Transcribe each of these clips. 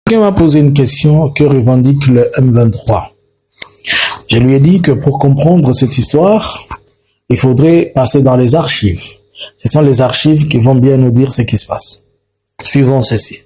Quelqu'un m'a posé une question que revendique le M23. Je lui ai dit que pour comprendre cette histoire, il faudrait passer dans les archives. Ce sont les archives qui vont bien nous dire ce qui se passe. Suivons ceci.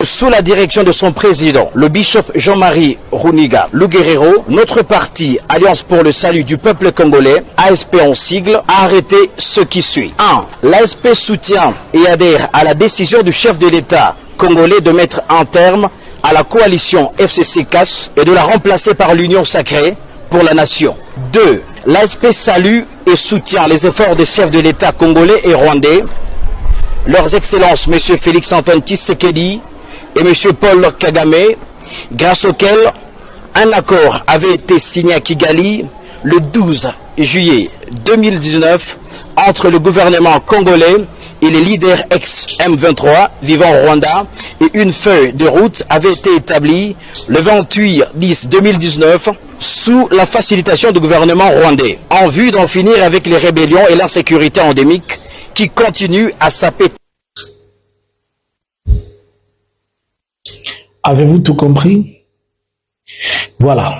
Sous la direction de son président, le bishop Jean-Marie Runiga Luguerero, notre parti, Alliance pour le salut du peuple congolais, ASP en sigle, a arrêté ce qui suit. 1. L'ASP soutient et adhère à la décision du chef de l'État congolais de mettre un terme à la coalition FCC-CAS et de la remplacer par l'Union sacrée pour la nation. 2. L'ASP salue et soutient les efforts des chefs de l'État congolais et rwandais, leurs excellences M. Félix-Antoine Tshisekedi et M. Paul Kagame, grâce auquel un accord avait été signé à Kigali le 12 juillet 2019 entre le gouvernement congolais et les leaders ex-M23 vivant au Rwanda, et une feuille de route avait été établie le 28-10-2019 sous la facilitation du gouvernement rwandais, en vue d'en finir avec les rébellions et l'insécurité endémique qui continuent à saper. Avez-vous tout compris? Voilà.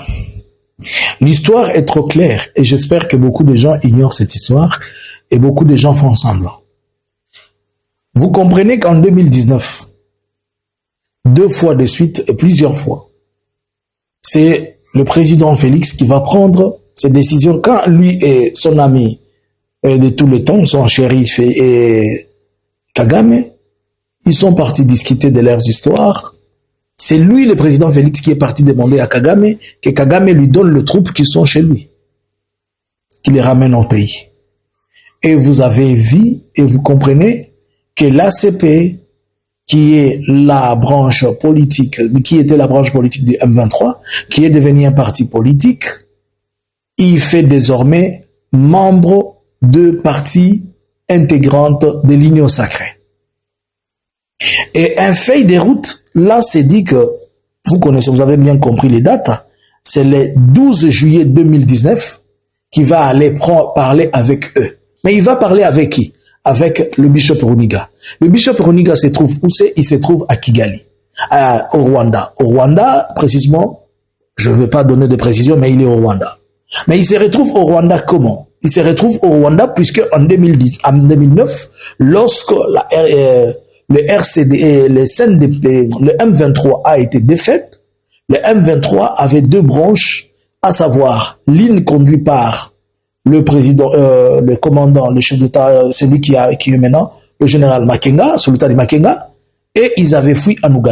L'histoire est trop claire et j'espère que beaucoup de gens ignorent cette histoire et beaucoup de gens font semblant. Vous comprenez qu'en 2019, 2 fois de suite et plusieurs fois, c'est le président Félix qui va prendre ses décisions quand lui et son ami de tous les temps, son shérif et Kagame, ils sont partis discuter de leurs histoires. C'est lui, le président Félix, qui est parti demander à Kagame que Kagame lui donne les troupes qui sont chez lui, qui les ramène au pays. Et vous avez vu et vous comprenez que l'ACP, qui est la branche politique, qui était la branche politique du M23, qui est devenu un parti politique, il fait désormais membre de parties intégrantes de l'Union sacrée. Et un feuille de route, là, c'est dit que, vous connaissez, vous avez bien compris les dates, c'est le 12 juillet 2019 qui va aller parler avec eux. Mais il va parler avec qui? Avec le bishop Runiga. Le bishop Runiga se trouve où c'est? Il se trouve à Kigali, au Rwanda. Au Rwanda, précisément, je ne vais pas donner de précision, mais il est au Rwanda. Mais il se retrouve au Rwanda comment? Il se retrouve au Rwanda puisque en 2009, lorsque le RCD, le CNDP, le M23 a été défaite, le M23 avait 2 branches, à savoir l'une conduite par le président, le commandant, le chef d'État, celui qui est maintenant le général Makenga, Sultani Makenga, et ils avaient fui en Ouganda.